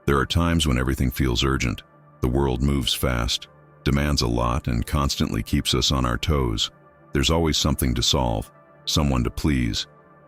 There are times when everything feels urgent. The world moves fast, demands a lot, and constantly keeps us on our toes. There's always something to solve, someone to please,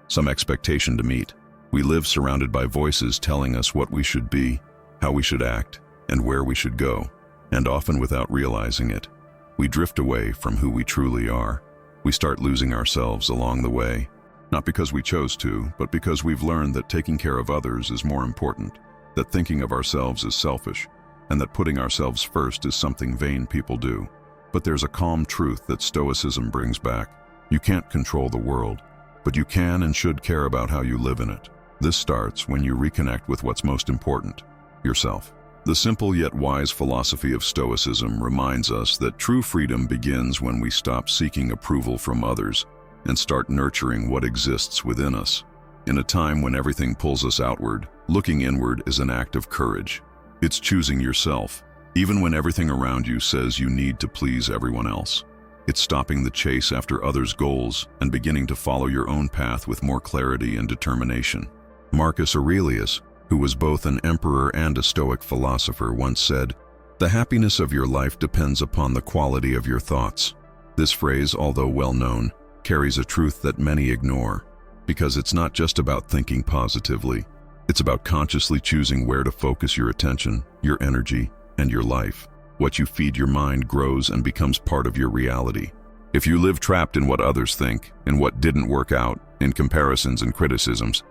some expectation to meet. We live surrounded by voices telling us what we should be, how we should act, and where we should go. And often without realizing it, we drift away from who we truly are. We start losing ourselves along the way, not because we chose to, but because we've learned that taking care of others is more important, that thinking of ourselves is selfish, and that putting ourselves first is something vain people do. But there's a calm truth that Stoicism brings back. You can't control the world, but you can and should care about how you live in it. This starts when you reconnect with what's most important, yourself. The simple yet wise philosophy of Stoicism reminds us that true freedom begins when we stop seeking approval from others and start nurturing what exists within us. In a time when everything pulls us outward, looking inward is an act of courage. It's choosing yourself, even when everything around you says you need to please everyone else. It's stopping the chase after others' goals and beginning to follow your own path with more clarity and determination. Marcus Aurelius, who was both an emperor and a Stoic philosopher, once said, "The happiness of your life depends upon the quality of your thoughts." This phrase, although well known, carries a truth that many ignore, because it's not just about thinking positively. It's about consciously choosing where to focus your attention, your energy, and your life. What you feed your mind grows and becomes part of your reality. If you live trapped in what others think, in what didn't work out, in comparisons and criticisms,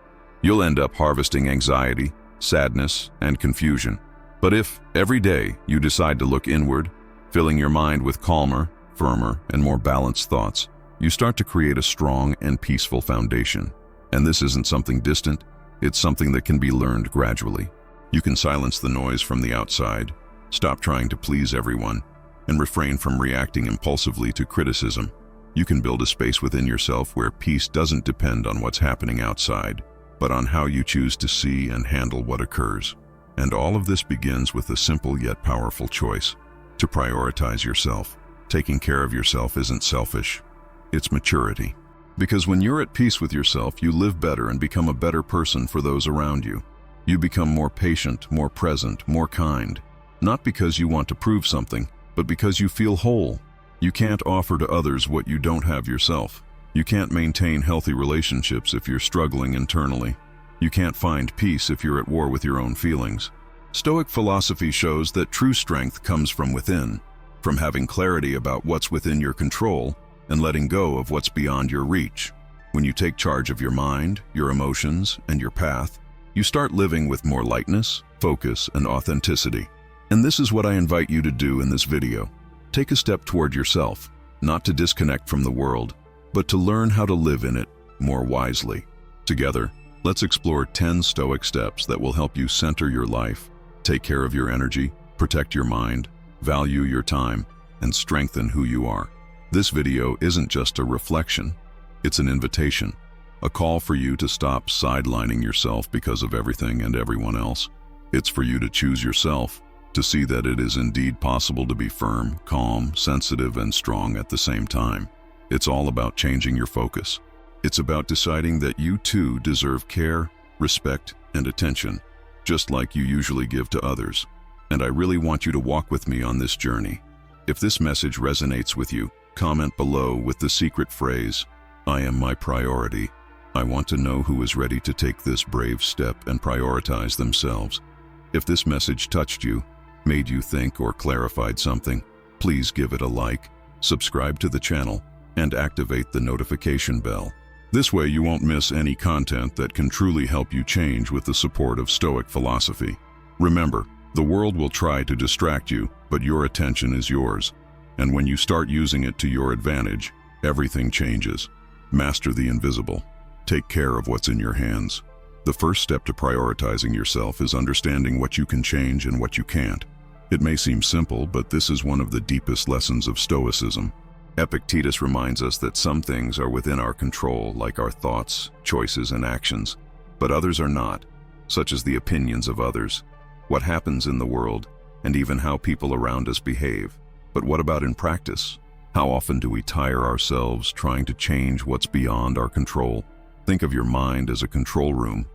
you'll end up harvesting anxiety, sadness, and confusion. But if, every day, you decide to look inward, filling your mind with calmer, firmer, and more balanced thoughts, you start to create a strong and peaceful foundation. And this isn't something distant, it's something that can be learned gradually. You can silence the noise from the outside, stop trying to please everyone, and refrain from reacting impulsively to criticism. You can build a space within yourself where peace doesn't depend on what's happening outside, but on how you choose to see and handle what occurs. And all of this begins with a simple yet powerful choice: to prioritize yourself. Taking care of yourself isn't selfish, it's maturity. Because when you're at peace with yourself, you live better and become a better person for those around you. You become more patient, more present, more kind. Not because you want to prove something, but because you feel whole. You can't offer to others what you don't have yourself. You can't maintain healthy relationships if you're struggling internally. You can't find peace if you're at war with your own feelings. Stoic philosophy shows that true strength comes from within, from having clarity about what's within your control and letting go of what's beyond your reach. When you take charge of your mind, your emotions, and your path, you start living with more lightness, focus, and authenticity. And this is what I invite you to do in this video. Take a step toward yourself, not to disconnect from the world, but to learn how to live in it more wisely. Together, let's explore 10 Stoic steps that will help you center your life, take care of your energy, protect your mind, value your time, and strengthen who you are. This video isn't just a reflection, it's an invitation, a call for you to stop sidelining yourself because of everything and everyone else. It's for you to choose yourself, to see that it is indeed possible to be firm, calm, sensitive, and strong at the same time. It's all about changing your focus. It's about deciding that you too deserve care, respect, and attention, just like you usually give to others. And I really want you to walk with me on this journey. If this message resonates with you, comment below with the secret phrase, "I am my priority." I want to know who is ready to take this brave step and prioritize themselves. If this message touched you, made you think, or clarified something, please give it a like, subscribe to the channel, and activate the notification bell. This way you won't miss any content that can truly help you change with the support of Stoic philosophy. Remember, the world will try to distract you, but your attention is yours. And when you start using it to your advantage, everything changes. Master the invisible. Take care of what's in your hands. The first step to prioritizing yourself is understanding what you can change and what you can't. It may seem simple, but this is one of the deepest lessons of Stoicism. Epictetus reminds us that some things are within our control, like our thoughts, choices, and actions, but others are not, such as the opinions of others, what happens in the world, and even how people around us behave. But what about in practice? How often do we tire ourselves trying to change what's beyond our control? Think of your mind as a control room.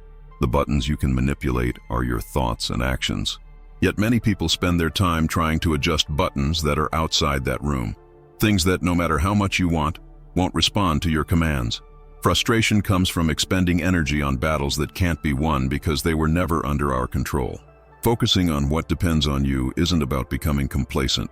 The buttons you can manipulate are your thoughts and actions. Yet many people spend their time trying to adjust buttons that are outside that room. Things that, no matter how much you want, won't respond to your commands. Frustration comes from expending energy on battles that can't be won because they were never under our control. Focusing on what depends on you isn't about becoming complacent.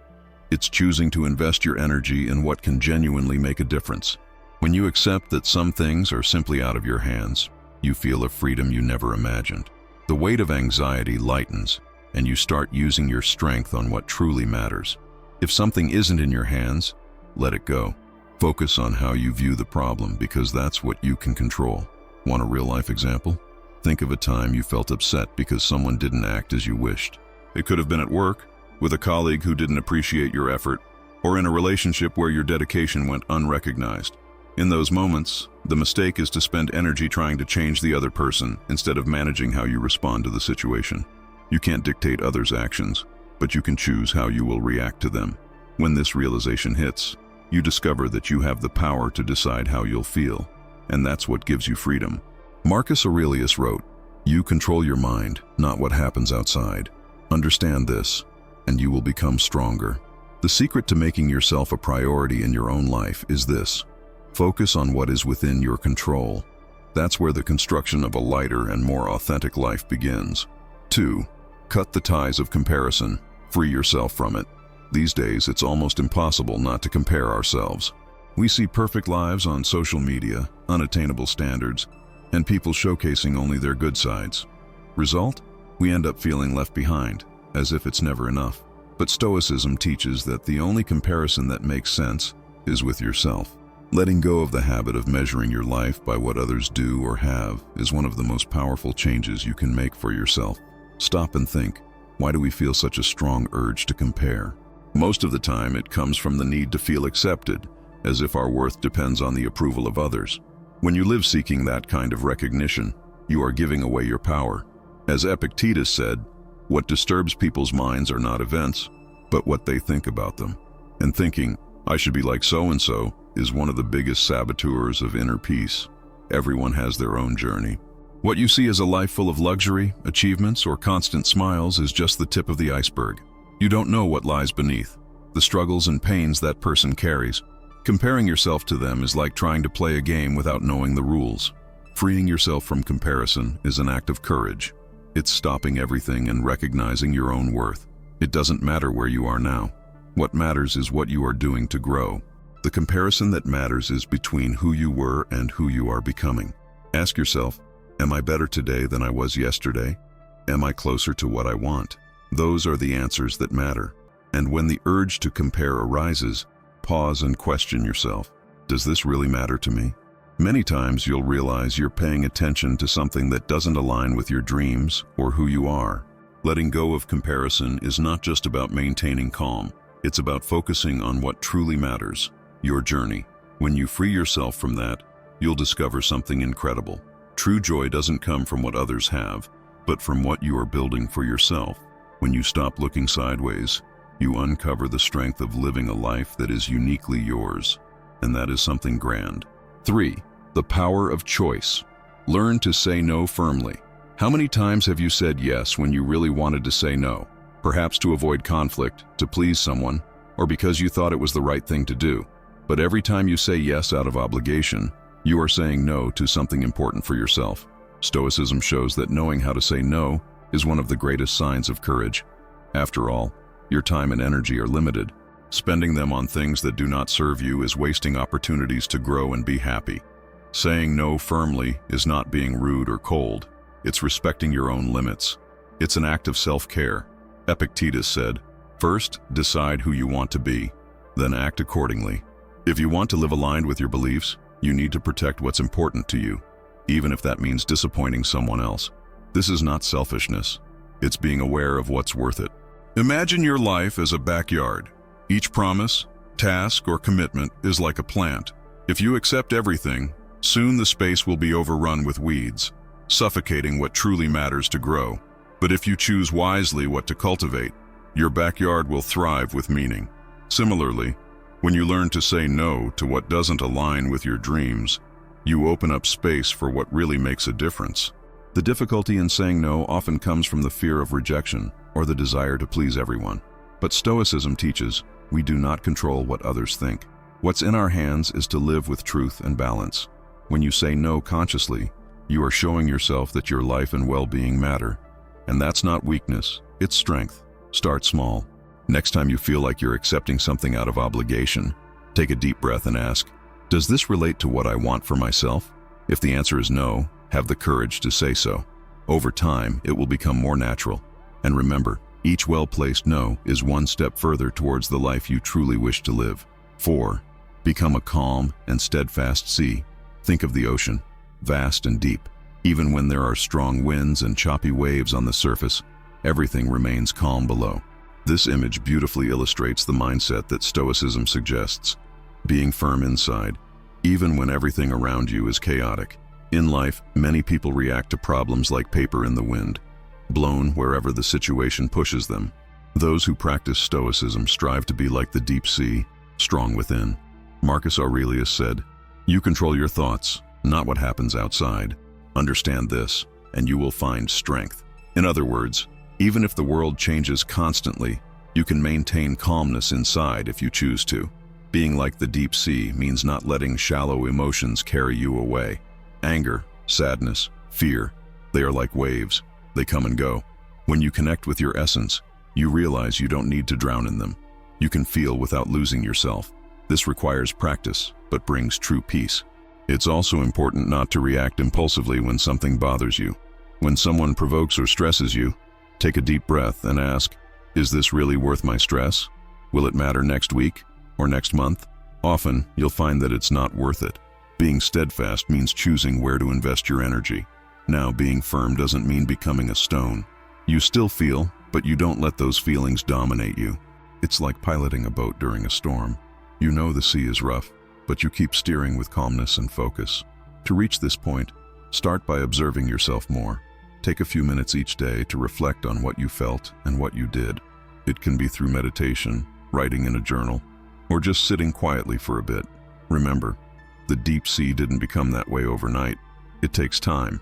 It's choosing to invest your energy in what can genuinely make a difference. When you accept that some things are simply out of your hands, you feel a freedom you never imagined. The weight of anxiety lightens, and you start using your strength on what truly matters. If something isn't in your hands, let it go. Focus on how you view the problem, because that's what you can control. Want a real-life example? Think of a time you felt upset because someone didn't act as you wished. It could have been at work, with a colleague who didn't appreciate your effort, or in a relationship where your dedication went unrecognized. In those moments, the mistake is to spend energy trying to change the other person instead of managing how you respond to the situation. You can't dictate others' actions, but you can choose how you will react to them. When this realization hits, you discover that you have the power to decide how you'll feel, and that's what gives you freedom. Marcus Aurelius wrote, "You control your mind, not what happens outside. Understand this, and you will become stronger." The secret to making yourself a priority in your own life is this: focus on what is within your control. That's where the construction of a lighter and more authentic life begins. 2. Cut the ties of comparison. Free yourself from it. These days, it's almost impossible not to compare ourselves. We see perfect lives on social media, unattainable standards, and people showcasing only their good sides. Result? We end up feeling left behind, as if it's never enough. But Stoicism teaches that the only comparison that makes sense is with yourself. Letting go of the habit of measuring your life by what others do or have is one of the most powerful changes you can make for yourself. Stop and think, why do we feel such a strong urge to compare? Most of the time, it comes from the need to feel accepted, as if our worth depends on the approval of others. When you live seeking that kind of recognition, you are giving away your power. As Epictetus said, what disturbs people's minds are not events, but what they think about them. And thinking, I should be like so-and-so, is one of the biggest saboteurs of inner peace. Everyone has their own journey. What you see as a life full of luxury, achievements, or constant smiles is just the tip of the iceberg. You don't know what lies beneath, the struggles and pains that person carries. Comparing yourself to them is like trying to play a game without knowing the rules. Freeing yourself from comparison is an act of courage. It's stopping everything and recognizing your own worth. It doesn't matter where you are now. What matters is what you are doing to grow. The comparison that matters is between who you were and who you are becoming. Ask yourself, am I better today than I was yesterday? Am I closer to what I want? Those are the answers that matter. And when the urge to compare arises, pause and question yourself. Does this really matter to me? Many times you'll realize you're paying attention to something that doesn't align with your dreams or who you are. Letting go of comparison is not just about maintaining calm. It's about focusing on what truly matters, your journey. When you free yourself from that, you'll discover something incredible. True joy doesn't come from what others have, but from what you are building for yourself. When you stop looking sideways, you uncover the strength of living a life that is uniquely yours, and that is something grand. 3. The power of choice. Learn to say no firmly. How many times have you said yes when you really wanted to say no? Perhaps to avoid conflict, to please someone, or because you thought it was the right thing to do. But every time you say yes out of obligation, you are saying no to something important for yourself. Stoicism shows that knowing how to say no is one of the greatest signs of courage. After all, your time and energy are limited. Spending them on things that do not serve you is wasting opportunities to grow and be happy. Saying no firmly is not being rude or cold. It's respecting your own limits. It's an act of self-care. Epictetus said, "First, decide who you want to be, then act accordingly." If you want to live aligned with your beliefs, you need to protect what's important to you, even if that means disappointing someone else. This is not selfishness. It's being aware of what's worth it. Imagine your life as a backyard. Each promise, task, or commitment is like a plant. If you accept everything, soon the space will be overrun with weeds, suffocating what truly matters to grow. But if you choose wisely what to cultivate, your backyard will thrive with meaning. Similarly, when you learn to say no to what doesn't align with your dreams, you open up space for what really makes a difference. The difficulty in saying no often comes from the fear of rejection or the desire to please everyone. But Stoicism teaches we do not control what others think. What's in our hands is to live with truth and balance. When you say no consciously, you are showing yourself that your life and well-being matter. And that's not weakness, it's strength. Start small. Next time you feel like you're accepting something out of obligation, take a deep breath and ask, does this relate to what I want for myself? If the answer is no, have the courage to say so. Over time, it will become more natural. And remember, each well-placed no is one step further towards the life you truly wish to live. 4. Become a calm and steadfast sea. Think of the ocean, vast and deep. Even when there are strong winds and choppy waves on the surface, everything remains calm below. This image beautifully illustrates the mindset that Stoicism suggests, being firm inside, even when everything around you is chaotic. In life, many people react to problems like paper in the wind, blown wherever the situation pushes them. Those who practice Stoicism strive to be like the deep sea, strong within. Marcus Aurelius said, "You control your thoughts, not what happens outside. Understand this, and you will find strength." In other words, even if the world changes constantly, you can maintain calmness inside if you choose to. Being like the deep sea means not letting shallow emotions carry you away. Anger, sadness, fear, they are like waves. They come and go. When you connect with your essence, you realize you don't need to drown in them. You can feel without losing yourself. This requires practice, but brings true peace. It's also important not to react impulsively when something bothers you. When someone provokes or stresses you, take a deep breath and ask, is this really worth my stress? Will it matter next week or next month? Often, you'll find that it's not worth it. Being steadfast means choosing where to invest your energy. Now, being firm doesn't mean becoming a stone. You still feel, but you don't let those feelings dominate you. It's like piloting a boat during a storm. You know the sea is rough, but you keep steering with calmness and focus. To reach this point, start by observing yourself more. Take a few minutes each day to reflect on what you felt and what you did. It can be through meditation, writing in a journal, or just sitting quietly for a bit. Remember, the deep sea didn't become that way overnight. It takes time,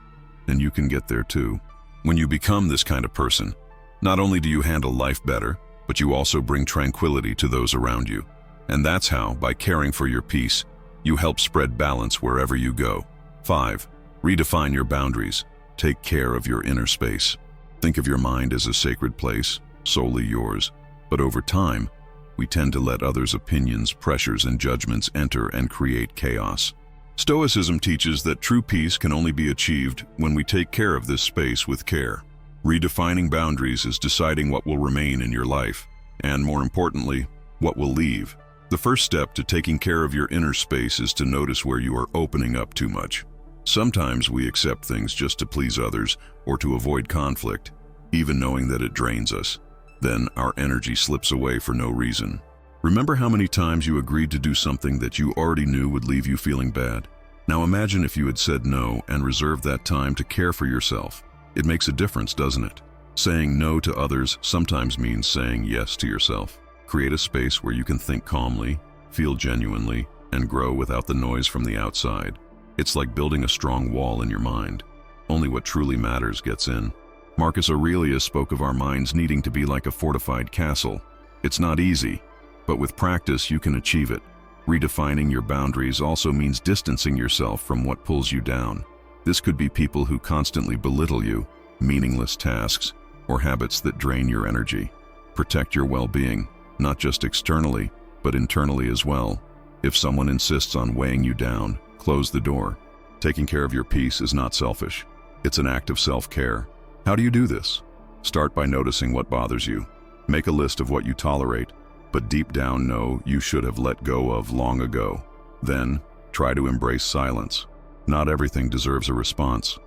and you can get there too. When you become this kind of person, not only do you handle life better, but you also bring tranquility to those around you. And that's how, by caring for your peace, you help spread balance wherever you go. 5. Redefine your boundaries. Take care of your inner space. Think of your mind as a sacred place, solely yours. But over time, we tend to let others' opinions, pressures, and judgments enter and create chaos. Stoicism teaches that true peace can only be achieved when we take care of this space with care. Redefining boundaries is deciding what will remain in your life, and more importantly, what will leave. The first step to taking care of your inner space is to notice where you are opening up too much. Sometimes we accept things just to please others or to avoid conflict, even knowing that it drains us. Then our energy slips away for no reason. Remember how many times you agreed to do something that you already knew would leave you feeling bad? Now imagine if you had said no and reserved that time to care for yourself. It makes a difference, doesn't it? Saying no to others sometimes means saying yes to yourself. Create a space where you can think calmly, feel genuinely, and grow without the noise from the outside. It's like building a strong wall in your mind. Only what truly matters gets in. Marcus Aurelius spoke of our minds needing to be like a fortified castle. It's not easy, but with practice you can achieve it. Redefining your boundaries also means distancing yourself from what pulls you down. This could be people who constantly belittle you, meaningless tasks, or habits that drain your energy. Protect your well-being, not just externally, but internally as well. If someone insists on weighing you down, close the door. Taking care of your peace is not selfish. It's an act of self-care. How do you do this? Start by noticing what bothers you. Make a list of what you tolerate, but deep down know you should have let go of long ago. Then, try to embrace silence. Not everything deserves a response.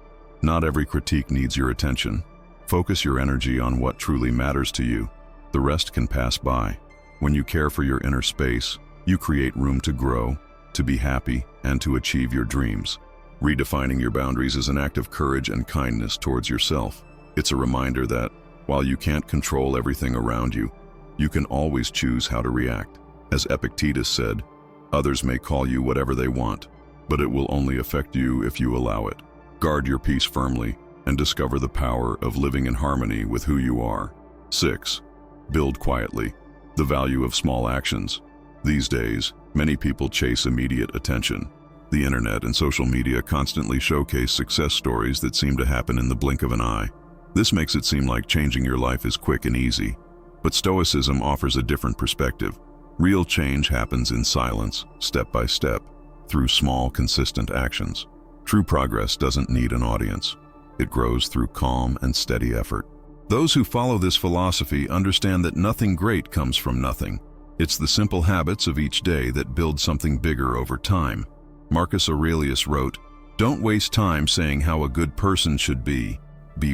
Not every critique needs your attention. Focus your energy on what truly matters to you. The rest can pass by. When you care for your inner space, you create room to grow, to be happy, and to achieve your dreams. Redefining your boundaries is an act of courage and kindness towards yourself. It's a reminder that, while you can't control everything around you, you can always choose how to react. As Epictetus said, others may call you whatever they want, but it will only affect you if you allow it. Guard your peace firmly, and discover the power of living in harmony with who you are. 6. Build quietly. The value of small actions. These days, many people chase immediate attention. The internet and social media constantly showcase success stories that seem to happen in the blink of an eye. This makes it seem like changing your life is quick and easy. But Stoicism offers a different perspective. Real change happens in silence, step by step, through small, consistent actions. True progress doesn't need an audience. It grows through calm and steady effort. Those who follow this philosophy understand that nothing great comes from nothing. It's the simple habits of each day that build something bigger over time. Marcus Aurelius wrote, "Don't waste time saying how a good person should be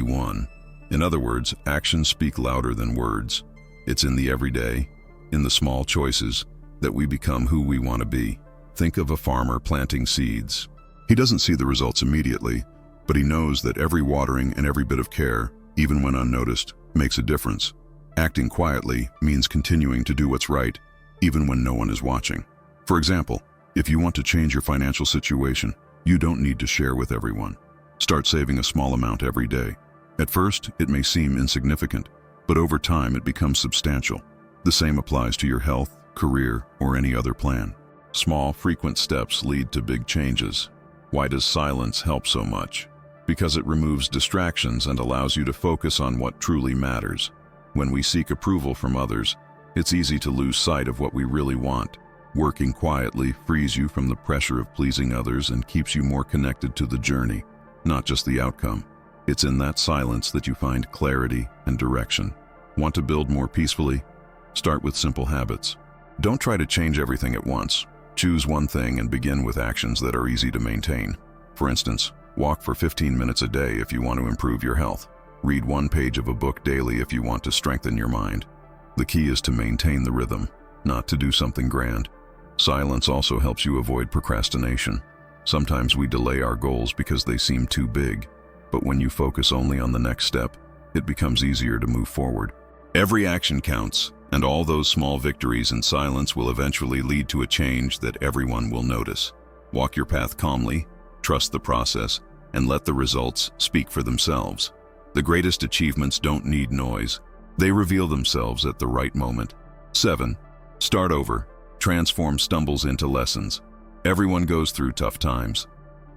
one." In other words, actions speak louder than words. It's in the everyday, in the small choices, that we become who we want to be. Think of a farmer planting seeds. He doesn't see the results immediately, but he knows that every watering and every bit of care, even when unnoticed, makes a difference. Acting quietly means continuing to do what's right, even when no one is watching. For example, if you want to change your financial situation, you don't need to share with everyone. Start saving a small amount every day. At first, it may seem insignificant, but over time it becomes substantial. The same applies to your health, career, or any other plan. Small, frequent steps lead to big changes. Why does silence help so much? Because it removes distractions and allows you to focus on what truly matters. When we seek approval from others, it's easy to lose sight of what we really want. Working quietly frees you from the pressure of pleasing others and keeps you more connected to the journey, not just the outcome. It's in that silence that you find clarity and direction. Want to build more peacefully? Start with simple habits. Don't try to change everything at once. Choose one thing and begin with actions that are easy to maintain. For instance, walk for 15 minutes a day if you want to improve your health. Read one page of a book daily if you want to strengthen your mind. The key is to maintain the rhythm, not to do something grand. Silence also helps you avoid procrastination. Sometimes we delay our goals because they seem too big, but when you focus only on the next step, it becomes easier to move forward. Every action counts, and all those small victories in silence will eventually lead to a change that everyone will notice. Walk your path calmly, trust the process, and let the results speak for themselves. The greatest achievements don't need noise. They reveal themselves at the right moment. 7. Start over. Transform stumbles into lessons. Everyone goes through tough times.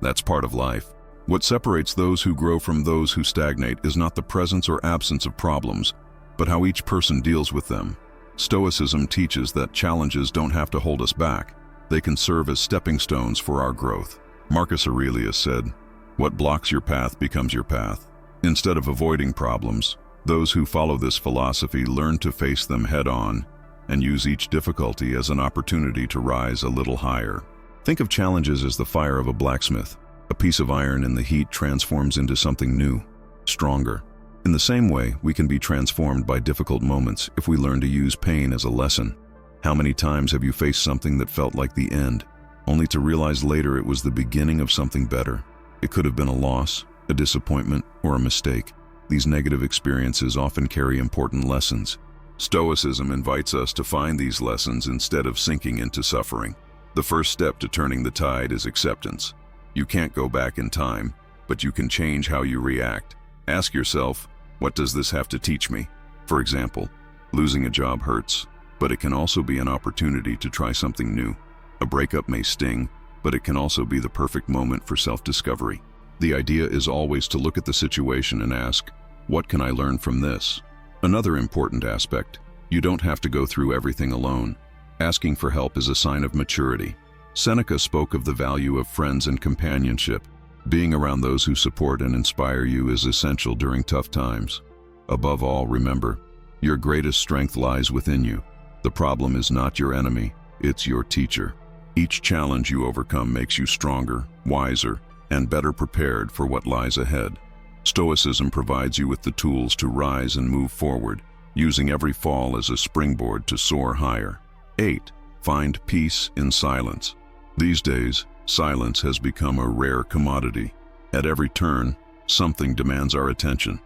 That's part of life. What separates those who grow from those who stagnate is not the presence or absence of problems, but how each person deals with them. Stoicism teaches that challenges don't have to hold us back. They can serve as stepping stones for our growth. Marcus Aurelius said, "What blocks your path becomes your path." Instead of avoiding problems, those who follow this philosophy learn to face them head-on and use each difficulty as an opportunity to rise a little higher. Think of challenges as the fire of a blacksmith. A piece of iron in the heat transforms into something new, stronger. In the same way, we can be transformed by difficult moments if we learn to use pain as a lesson. How many times have you faced something that felt like the end, only to realize later it was the beginning of something better? It could have been a loss, a disappointment, or a mistake. These negative experiences often carry important lessons. Stoicism invites us to find these lessons instead of sinking into suffering. The first step to turning the tide is acceptance. You can't go back in time, but you can change how you react. Ask yourself, what does this have to teach me? For example, losing a job hurts, but it can also be an opportunity to try something new. A breakup may sting, but it can also be the perfect moment for self-discovery. The idea is always to look at the situation and ask, what can I learn from this? Another important aspect, you don't have to go through everything alone. Asking for help is a sign of maturity. Seneca spoke of the value of friends and companionship. Being around those who support and inspire you is essential during tough times. Above all, remember, your greatest strength lies within you. The problem is not your enemy, it's your teacher. Each challenge you overcome makes you stronger, wiser, and better prepared for what lies ahead. Stoicism provides you with the tools to rise and move forward, using every fall as a springboard to soar higher. 8. Find peace in silence. These days, silence has become a rare commodity. At every turn, something demands our attention.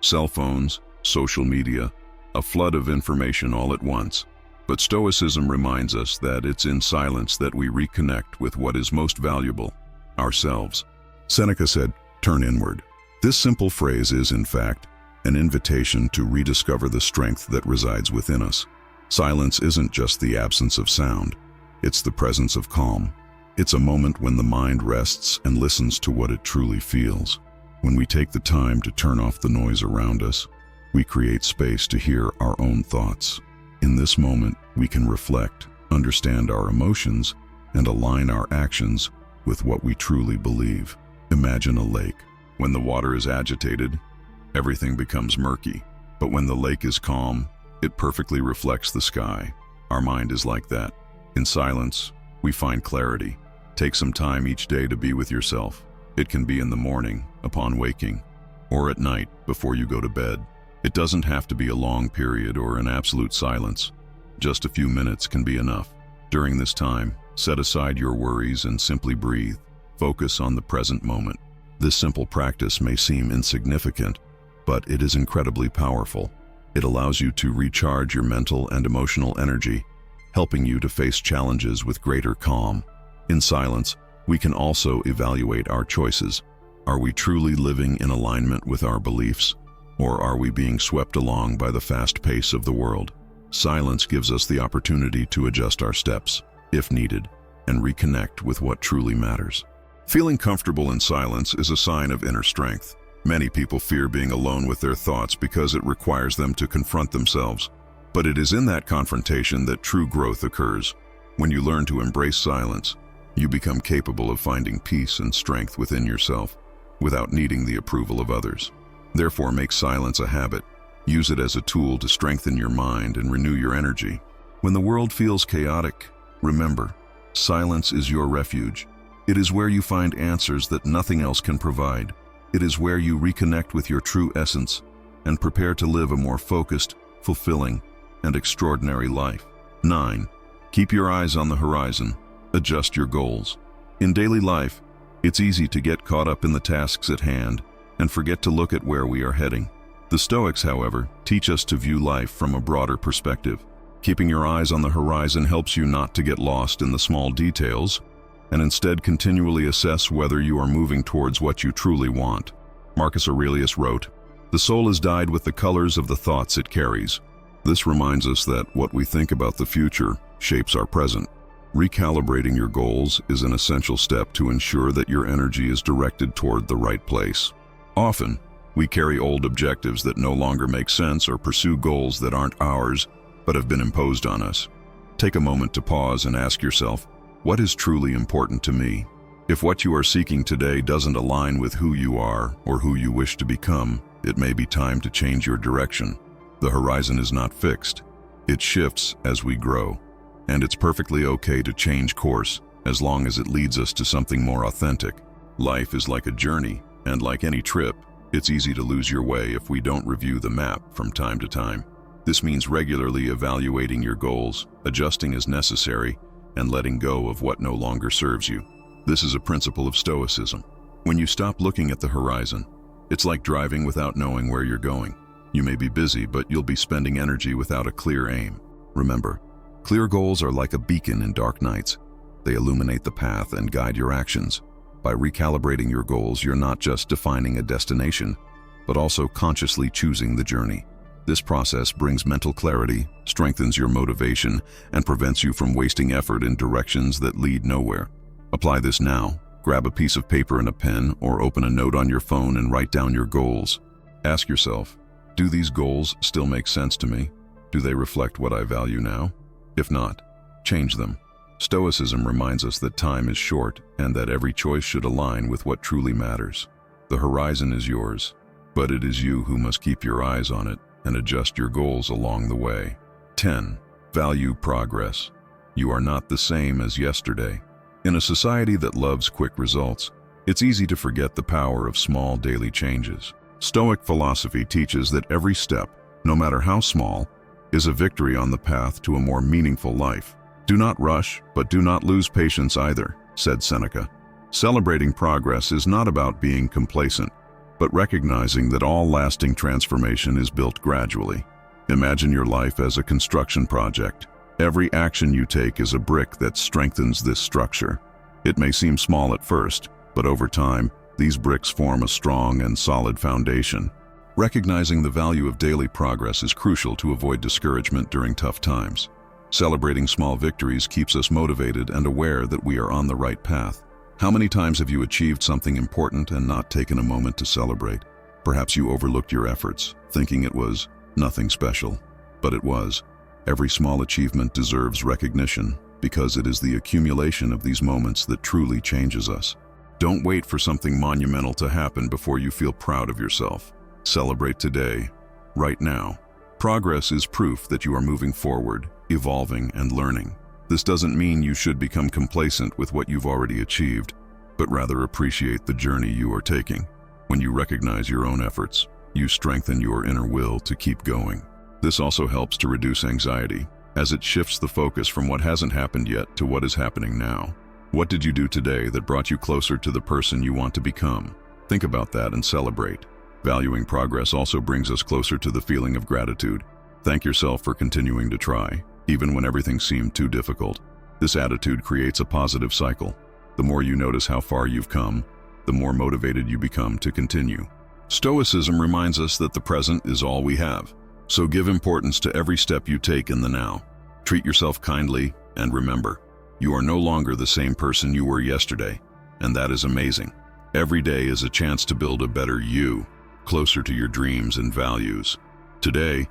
Cell phones, social media, a flood of information all at once. But Stoicism reminds us that it's in silence that we reconnect with what is most valuable, ourselves. Seneca said, "Turn inward. This simple phrase is, in fact, an invitation to rediscover the strength that resides within us. Silence isn't just the absence of sound, it's the presence of calm. It's a moment when the mind rests and listens to what it truly feels. When we take the time to turn off the noise around us, we create space to hear our own thoughts. In this moment, we can reflect, understand our emotions, and align our actions with what we truly believe. Imagine a lake. When the water is agitated, everything becomes murky. But when the lake is calm, it perfectly reflects the sky. Our mind is like that. In silence, we find clarity. Take some time each day to be with yourself. It can be in the morning, upon waking, or at night before you go to bed. It doesn't have to be a long period or an absolute silence. Just a few minutes can be enough. During this time, set aside your worries and simply breathe. Focus on the present moment. This simple practice may seem insignificant, but it is incredibly powerful. It allows you to recharge your mental and emotional energy, helping you to face challenges with greater calm. In silence, we can also evaluate our choices. Are we truly living in alignment with our beliefs, or are we being swept along by the fast pace of the world? Silence gives us the opportunity to adjust our steps, if needed, and reconnect with what truly matters. Feeling comfortable in silence is a sign of inner strength. Many people fear being alone with their thoughts because it requires them to confront themselves. But it is in that confrontation that true growth occurs. When you learn to embrace silence, you become capable of finding peace and strength within yourself, without needing the approval of others. Therefore, make silence a habit. Use it as a tool to strengthen your mind and renew your energy. When the world feels chaotic, remember, silence is your refuge. It is where you find answers that nothing else can provide. It is where you reconnect with your true essence and prepare to live a more focused, fulfilling, and extraordinary life. 9. Keep your eyes on the horizon. Adjust your goals. In daily life, it's easy to get caught up in the tasks at hand and forget to look at where we are heading. The Stoics, however, teach us to view life from a broader perspective. Keeping your eyes on the horizon helps you not to get lost in the small details, and instead continually assess whether you are moving towards what you truly want. Marcus Aurelius wrote, "The soul is dyed with the colors of the thoughts it carries." This reminds us that what we think about the future shapes our present. Recalibrating your goals is an essential step to ensure that your energy is directed toward the right place. Often, we carry old objectives that no longer make sense or pursue goals that aren't ours but have been imposed on us. Take a moment to pause and ask yourself, what is truly important to me? If what you are seeking today doesn't align with who you are or who you wish to become, it may be time to change your direction. The horizon is not fixed. It shifts as we grow. And it's perfectly okay to change course as long as it leads us to something more authentic. Life is like a journey, and like any trip, it's easy to lose your way if we don't review the map from time to time. This means regularly evaluating your goals, adjusting as necessary, and letting go of what no longer serves you. This is a principle of Stoicism. When you stop looking at the horizon, it's like driving without knowing where you're going. You may be busy, but you'll be spending energy without a clear aim. Remember, clear goals are like a beacon in dark nights. They illuminate the path and guide your actions. By recalibrating your goals, you're not just defining a destination, but also consciously choosing the journey. This process brings mental clarity, strengthens your motivation, and prevents you from wasting effort in directions that lead nowhere. Apply this now. Grab a piece of paper and a pen, or open a note on your phone and write down your goals. Ask yourself, do these goals still make sense to me? Do they reflect what I value now? If not, change them. Stoicism reminds us that time is short and that every choice should align with what truly matters. The horizon is yours, but it is you who must keep your eyes on it and adjust your goals along the way. 10. Value progress. You are not the same as yesterday. In a society that loves quick results, it's easy to forget the power of small daily changes. Stoic philosophy teaches that every step, no matter how small, is a victory on the path to a more meaningful life. Do not rush, but do not lose patience either, said Seneca. Celebrating progress is not about being complacent, but recognizing that all lasting transformation is built gradually. Imagine your life as a construction project. Every action you take is a brick that strengthens this structure. It may seem small at first, but over time, These bricks form a strong and solid foundation. Recognizing the value of daily progress is crucial to avoid discouragement during tough times. Celebrating small victories keeps us motivated and aware that we are on the right path. How many times have you achieved something important and not taken a moment to celebrate? Perhaps you overlooked your efforts, thinking it was nothing special. But it was. Every small achievement deserves recognition because it is the accumulation of these moments that truly changes us. Don't wait for something monumental to happen before you feel proud of yourself. Celebrate today, right now. Progress is proof that you are moving forward, evolving, and learning. This doesn't mean you should become complacent with what you've already achieved, but rather appreciate the journey you are taking. When you recognize your own efforts, you strengthen your inner will to keep going. This also helps to reduce anxiety, as it shifts the focus from what hasn't happened yet to what is happening now. What did you do today that brought you closer to the person you want to become? Think about that and celebrate. Valuing progress also brings us closer to the feeling of gratitude. Thank yourself for continuing to try, even when everything seemed too difficult. This attitude creates a positive cycle. The more you notice how far you've come, the more motivated you become to continue. Stoicism reminds us that the present is all we have. So give importance to every step you take in the now. Treat yourself kindly, and remember, you are no longer the same person you were yesterday, and that is amazing. Every day is a chance to build a better you, closer to your dreams and values. Today,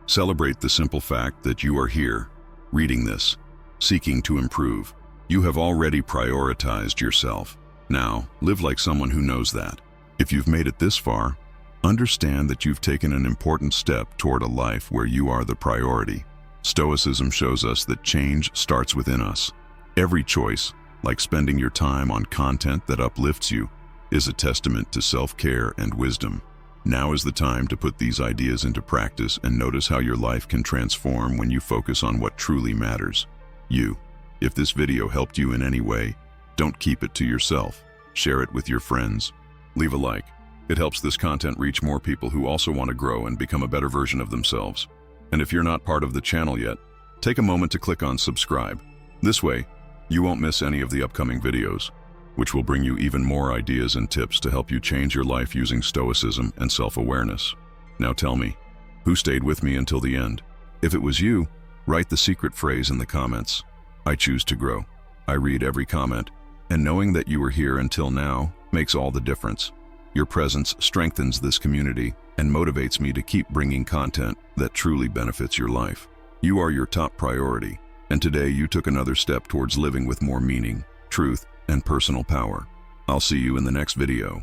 celebrate the simple fact that you are here, reading this, seeking to improve. You have already prioritized yourself. Now, live like someone who knows that. If you've made it this far, understand that you've taken an important step toward a life where you are the priority. Stoicism shows us that change starts within us. Every choice, like spending your time on content that uplifts you, is a testament to self-care and wisdom. Now is the time to put these ideas into practice and notice how your life can transform when you focus on what truly matters. You. If this video helped you in any way, don't keep it to yourself. Share it with your friends. Leave a like. It helps this content reach more people who also want to grow and become a better version of themselves. And if you're not part of the channel yet, take a moment to click on subscribe. This way, you won't miss any of the upcoming videos, which will bring you even more ideas and tips to help you change your life using stoicism and self-awareness. Now tell me, who stayed with me until the end? If it was you, write the secret phrase in the comments. I choose to grow. I read every comment, and knowing that you were here until now makes all the difference. Your presence strengthens this community and motivates me to keep bringing content that truly benefits your life. You are your top priority, and today you took another step towards living with more meaning, truth, and personal power. I'll see you in the next video.